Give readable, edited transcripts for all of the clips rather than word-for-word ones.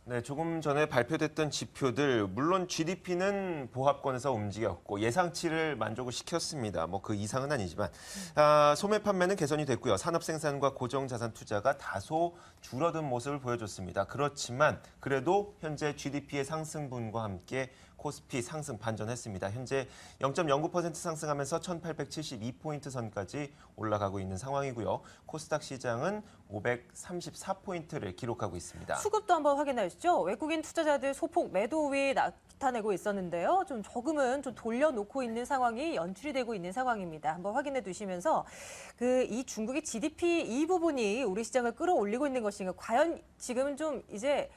네, 조금 전에 발표됐던 지표들, 물론 GDP는 보합권에서 움직였고 예상치를 만족을 시켰습니다. 뭐 그 이상은 아니지만 소매 판매는 개선이 됐고요. 산업 생산과 고정 자산 투자가 다소 줄어든 모습을 보여줬습니다. 그렇지만 그래도 현재 GDP의 상승분과 함께 코스피 상승 반전했습니다. 현재 0.09% 상승하면서 1872포인트 선까지 올라가고 있는 상황이고요. 코스닥 시장은 534포인트를 기록하고 있습니다. 수급도 한번 확인해 주시죠. 외국인 투자자들 소폭 매도 우위 나타내고 있었는데요. 좀 조금은 좀 돌려놓고 있는 상황이 연출이 되고 있는 상황입니다. 한번 확인해 두시면서 이 중국의 GDP 이 부분이 우리 시장을 끌어올리고 있는 것인가. 과연 지금은 좀 이제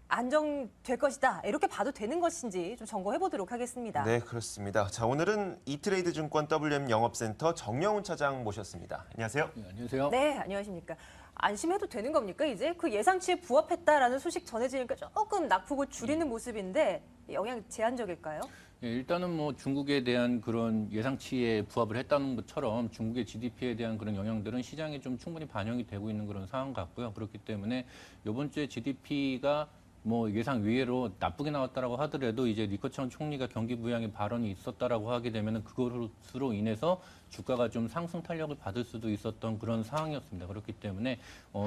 안정될 것이다. 이렇게 봐도 되는 것인지 좀 점검해 보도록 하겠습니다. 네, 그렇습니다. 자, 오늘은 이트레이드 증권 WM 영업센터 정영훈 차장 모셨습니다. 안녕하세요. 네, 안녕하세요. 네, 안녕하십니까. 안심해도 되는 겁니까? 이제 그 예상치에 부합했다라는 소식 전해지니까 조금 낙폭을 줄이는 모습인데 영향 제한적일까요? 예, 일단은 뭐 중국에 대한 그런 예상치에 부합을 했다는 것처럼 중국의 GDP에 대한 그런 영향들은 시장에 좀 충분히 반영이 되고 있는 그런 상황 같고요. 그렇기 때문에 이번 주에 GDP가 뭐 예상 위로 나쁘게 나왔다라고 하더라도 이제 리커청 총리가 경기 부양의 발언이 있었다라고 하게 되면은 그것으로 인해서 주가가 좀 상승 탄력을 받을 수도 있었던 그런 상황이었습니다. 그렇기 때문에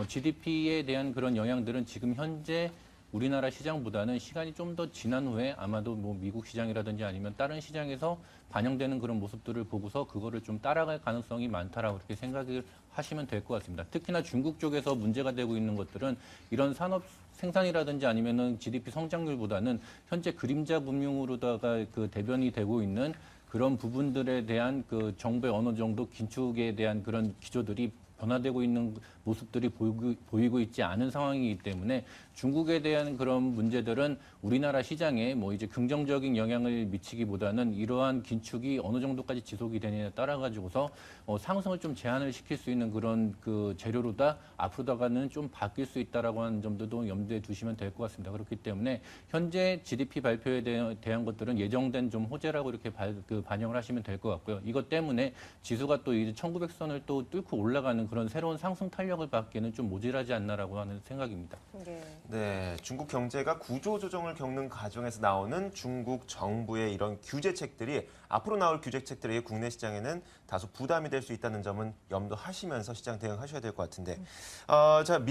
GDP에 대한 그런 영향들은 지금 현재 우리나라 시장보다는 시간이 좀 더 지난 후에 아마도 뭐 미국 시장이라든지 아니면 다른 시장에서 반영되는 그런 모습들을 보고서 그거를 좀 따라갈 가능성이 많다라고 그렇게 생각을 하시면 될 것 같습니다. 특히나 중국 쪽에서 문제가 되고 있는 것들은 이런 산업 생산이라든지 아니면은 GDP 성장률보다는 현재 그림자 금융으로다가 그 대변이 되고 있는 그런 부분들에 대한 그 정부의 어느 정도 긴축에 대한 그런 기조들이 변화되고 있는 모습들이 보이고 있지 않은 상황이기 때문에 중국에 대한 그런 문제들은 우리나라 시장에 뭐 이제 긍정적인 영향을 미치기보다는 이러한 긴축이 어느 정도까지 지속이 되느냐에 따라 가지고서 상승을 좀 제한을 시킬 수 있는 그런 그 재료로다 앞으로다가는 좀 바뀔 수 있다라고 하는 점들도 염두에 두시면 될 것 같습니다. 그렇기 때문에 현재 GDP 발표에 대한 것들은 예정된 좀 호재라고 이렇게 반영을 하시면 될 것 같고요. 이것 때문에 지수가 또 이제 1900선을 또 뚫고 올라가는 그런 새로운 상승 탄력을 받기에는 좀 모자라지 않나라고 하는 생각입니다. 네, 중국 경제가 구조 조정을 겪는 과정에서 나오는 중국 정부의 이런 규제책들이 앞으로 나올 규제책들이 국내 시장에는 다소 부담이 될 수 있다는 점은 염두하시면서 시장 대응하셔야 될 것 같은데, 자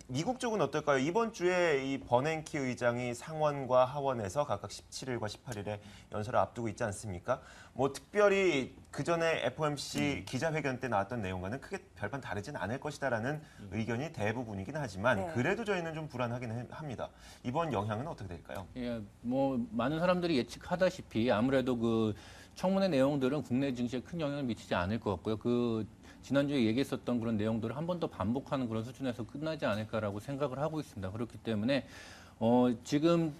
미국 쪽은 어떨까요? 이번 주에 이 버냉키 의장이 상원과 하원에서 각각 17일과 18일에 연설을 앞두고 있지 않습니까? 뭐 특별히 그 전에 FOMC 기자회견 때 나왔던 내용과는 크게 별반 다르진 않을 것이다라는 의견이 대부분이긴 하지만 그래도 저희는 좀 불안하긴 합니다. 이번 영향은 어떻게 될까요? 예, 뭐 많은 사람들이 예측하다시피 아무래도 그 청문회 내용들은 국내 증시에 큰 영향을 미치지 않을 것 같고요. 그 지난주에 얘기했었던 그런 내용들을 한 번 더 반복하는 그런 수준에서 끝나지 않을까라고 생각을 하고 있습니다. 그렇기 때문에 지금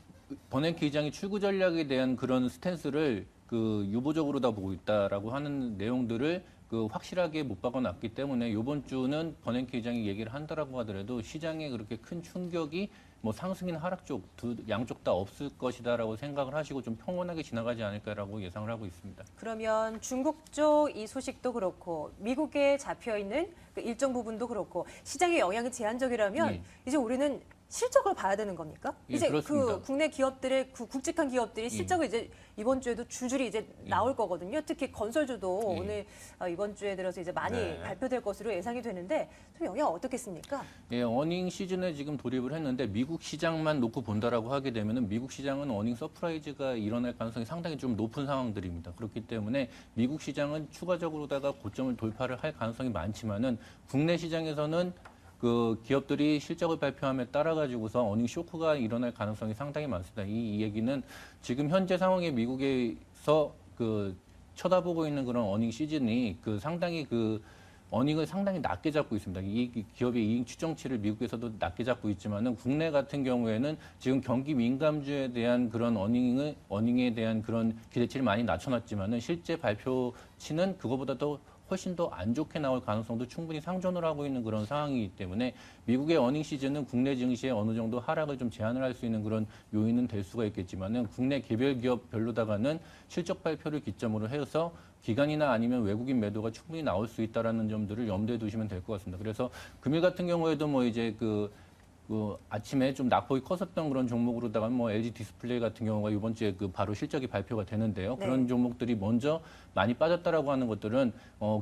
버냉키 의장이 출구 전략에 대한 그런 스탠스를 그 유보적으로다 보고 있다라고 하는 내용들을 그 확실하게 못 박아놨기 때문에 이번 주는 버냉키 의장이 얘기를 한다라고 하더라도 시장에 그렇게 큰 충격이 뭐 상승이나 하락 쪽 양쪽 다 없을 것이다라고 생각을 하시고 좀 평온하게 지나가지 않을까라고 예상을 하고 있습니다. 그러면 중국 쪽 이 소식도 그렇고 미국에 잡혀 있는 그 일정 부분도 그렇고 시장의 영향이 제한적이라면 이제 우리는 실적을 봐야 되는 겁니까? 예, 이제 그렇습니다. 그 국내 기업들의 굵직한 기업들이 실적을 이제 이번 주에도 줄줄이 이제 나올 거거든요. 특히 건설주도 오늘 이번 주에 들어서 이제 많이 발표될 것으로 예상이 되는데 좀 영향 어떻겠습니까? 예, 어닝 시즌에 지금 돌입을 했는데 미국 시장만 놓고 본다라고 하게 되면은 미국 시장은 어닝 서프라이즈가 일어날 가능성이 상당히 좀 높은 상황들입니다. 그렇기 때문에 미국 시장은 추가적으로다가 고점을 돌파를 할 가능성이 많지만은 국내 시장에서는 그 기업들이 실적을 발표함에 따라 가지고서 어닝 쇼크가 일어날 가능성이 상당히 많습니다. 이 얘기는 지금 현재 상황에 미국에서 그 쳐다보고 있는 그런 어닝 시즌이 그 상당히 그 어닝을 상당히 낮게 잡고 있습니다. 이 기업의 이익 추정치를 미국에서도 낮게 잡고 있지만은 국내 같은 경우에는 지금 경기 민감주에 대한 그런 어닝에 대한 그런 기대치를 많이 낮춰놨지만은 실제 발표치는 그거보다 더 훨씬 더 안 좋게 나올 가능성도 충분히 상존을 하고 있는 그런 상황이기 때문에 미국의 어닝 시즌은 국내 증시에 어느 정도 하락을 좀 제한을 할 수 있는 그런 요인은 될 수가 있겠지만은 국내 개별 기업별로다가는 실적 발표를 기점으로 해서 기관이나 아니면 외국인 매도가 충분히 나올 수 있다라는 점들을 염두에 두시면 될 것 같습니다. 그래서 금일 같은 경우에도 뭐 이제 그 그 아침에 좀 낙폭이 컸었던 그런 종목으로다가 뭐 LG 디스플레이 같은 경우가 이번 주에 그 바로 실적이 발표가 되는데요. 네. 그런 종목들이 먼저 많이 빠졌다라고 하는 것들은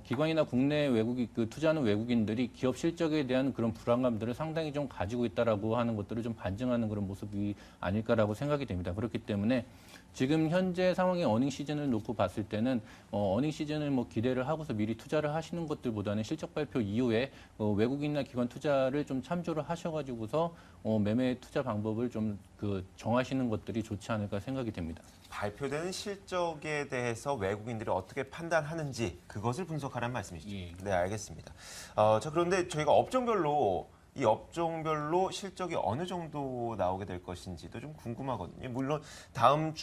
기관이나 국내 외국인 그 투자하는 외국인들이 기업 실적에 대한 그런 불안감들을 상당히 좀 가지고 있다라고 하는 것들을 좀 반증하는 그런 모습이 아닐까라고 생각이 됩니다. 그렇기 때문에 지금 현재 상황의 어닝 시즌을 놓고 봤을 때는 어닝 시즌을 뭐 기대를 하고서 미리 투자를 하시는 것들보다는 실적 발표 이후에 외국인이나 기관 투자를 좀 참조를 하셔가지고서 매매 투자 방법을 좀 정하시는 것들이 좋지 않을까 생각이 됩니다. 발표되는 실적에 대해서 외국인들이 어떻게 판단하는지 그것을 분석하라는 말씀이시죠? 예. 네, 알겠습니다. 자, 그런데 저희가 이 업종별로 실적이 어느 정도 나오게 될 것인지도 좀 궁금하거든요. 물론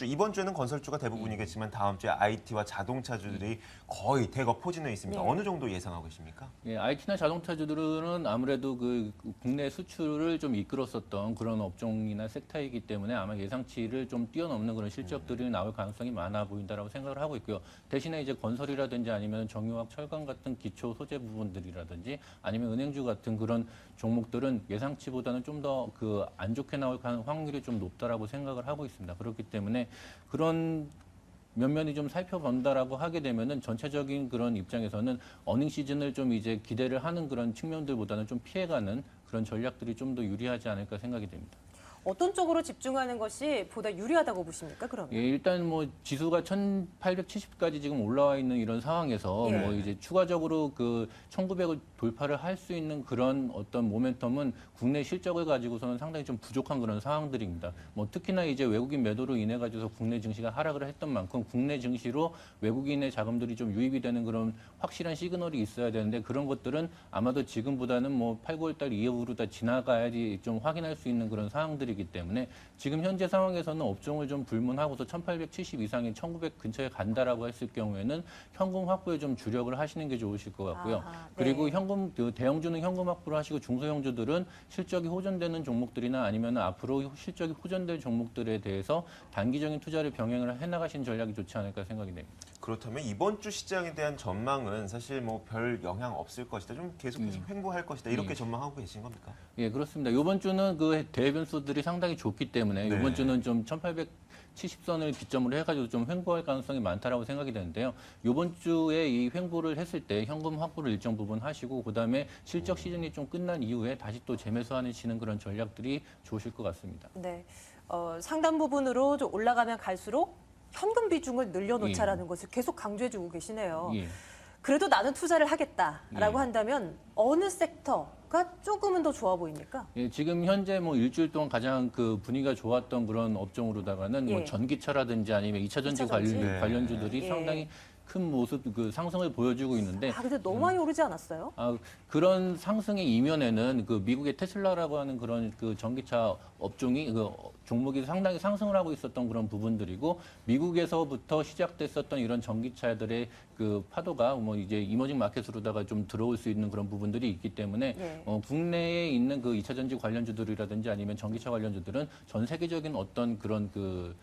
이번 주에는 건설주가 대부분이겠지만 다음 주에 IT와 자동차주들이 거의 대거 포진해 있습니다. 네. 어느 정도 예상하고 계십니까? 예, IT나 자동차주들은 아무래도 그 국내 수출을 좀 이끌었었던 그런 업종이나 섹터이기 때문에 아마 예상치를 좀 뛰어넘는 그런 실적들이 나올 가능성이 많아 보인다라고 생각을 하고 있고요. 대신에 이제 건설이라든지 아니면 정유학, 철강 같은 기초 소재 부분들이라든지 아니면 은행주 같은 그런 종목들은 예상치보다는 좀 더 안 좋게 나올 확률이 좀 높다라고 생각을 하고 있습니다. 그렇기 때문에 그런 면면이 좀 살펴본다라고 하게 되면은 전체적인 그런 입장에서는 어닝 시즌을 좀 이제 기대를 하는 그런 측면들보다는 좀 피해가는 그런 전략들이 좀 더 유리하지 않을까 생각이 됩니다. 어떤 쪽으로 집중하는 것이 보다 유리하다고 보십니까? 그러면? 예, 일단 뭐 지수가 1870까지 지금 올라와 있는 이런 상황에서 예. 뭐 이제 추가적으로 그 1900을 돌파를 할 수 있는 그런 어떤 모멘텀은 국내 실적을 가지고서는 상당히 좀 부족한 그런 상황들입니다. 뭐 특히나 이제 외국인 매도로 인해 가지고서 국내 증시가 하락을 했던 만큼 국내 증시로 외국인의 자금들이 좀 유입이 되는 그런 확실한 시그널이 있어야 되는데 그런 것들은 아마도 지금보다는 뭐 8, 9월 달 이후로 다 지나가야지 좀 확인할 수 있는 그런 상황들이기 때문에 지금 현재 상황에서는 업종을 좀 불문하고서 1870 이상인 1900 근처에 간다라고 했을 경우에는 현금 확보에 좀 주력을 하시는 게 좋으실 것 같고요. 아하, 네. 그리고 대형주는 현금 확보를 하시고 중소형주들은 실적이 호전되는 종목들이나 아니면 앞으로 실적이 호전될 종목들에 대해서 단기적인 투자를 병행을 해나가신 전략이 좋지 않을까 생각이 됩니다. 그렇다면 이번 주 시장에 대한 전망은 사실 뭐 별 영향 없을 것이다. 좀 계속해서 횡보할 것이다. 이렇게 전망하고 계신 겁니까? 예, 그렇습니다. 이번 주는 그 대변수들이 상당히 좋기 때문에 네. 이번 주는 좀 1870선을 기점으로 해가지고 좀 횡보할 가능성이 많다라고 생각이 되는데요. 이번 주에 이 횡보를 했을 때 현금 확보를 일정 부분 하시고 그다음에 실적 시즌이 좀 끝난 이후에 다시 또 재매수하시는 그런 전략들이 좋으실 것 같습니다. 네. 상당 부분으로 좀 올라가면 갈수록 현금 비중을 늘려놓자라는 것을 계속 강조해주고 계시네요. 예. 그래도 나는 투자를 하겠다라고 예. 한다면 어느 섹터가 조금은 더 좋아 보입니까? 예, 지금 현재 뭐 일주일 동안 가장 그 분위기가 좋았던 그런 업종으로다가는 예. 뭐 전기차라든지 아니면 2차 전지 2차 전지? 네. 관련주들이 예. 상당히 큰 모습 상승을 보여주고 있는데 근데 너무 많이 오르지 않았어요? 그런 상승의 이면에는 그 미국의 테슬라라고 하는 그런 그 전기차 업종이 종목이 상당히 상승을 하고 있었던 그런 부분들이고 미국에서부터 시작됐었던 이런 전기차들의 그 파도가 뭐 이제 이머징 마켓으로다가 좀 들어올 수 있는 그런 부분들이 있기 때문에 예. 국내에 있는 그 2차 전지 관련주들이라든지 아니면 전기차 관련주들은 전 세계적인 어떤 그런 그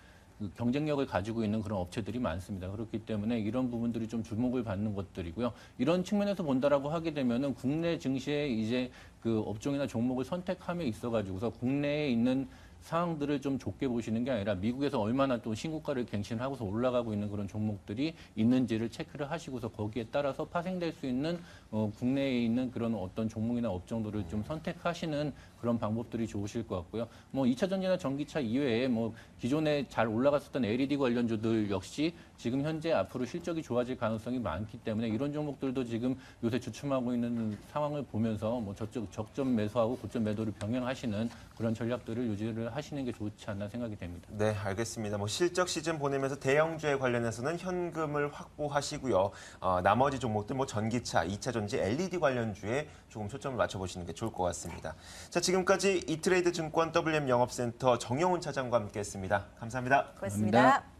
경쟁력을 가지고 있는 그런 업체들이 많습니다. 그렇기 때문에 이런 부분들이 좀 주목을 받는 것들이고요. 이런 측면에서 본다라고 하게 되면은 국내 증시에 이제 그 업종이나 종목을 선택함에 있어가지고서 국내에 있는 상황들을 좀 좁게 보시는 게 아니라 미국에서 얼마나 또 신고가를 갱신하고서 올라가고 있는 그런 종목들이 있는지를 체크를 하시고서 거기에 따라서 파생될 수 있는 국내에 있는 그런 어떤 종목이나 업종들을 좀 선택하시는 그런 방법들이 좋으실 것 같고요. 뭐 2차 전지나 전기차 이외에 뭐 기존에 잘 올라갔었던 LED 관련주들 역시 지금 현재 앞으로 실적이 좋아질 가능성이 많기 때문에 이런 종목들도 지금 요새 주춤하고 있는 상황을 보면서 뭐 저쪽 적점 매수하고 고점 매도를 병행하시는 그런 전략들을 유지를 하시는 게 좋지 않나 생각이 됩니다. 네, 알겠습니다. 뭐 실적 시즌 보내면서 대형주에 관련해서는 현금을 확보하시고요. 나머지 종목들 뭐 전기차, 2차 전지, LED 관련주에 조금 초점을 맞춰보시는 게 좋을 것 같습니다. 자, 지금까지 이트레이드 증권 WM 영업센터 정영훈 차장과 함께했습니다. 감사합니다. 고맙습니다. 감사합니다.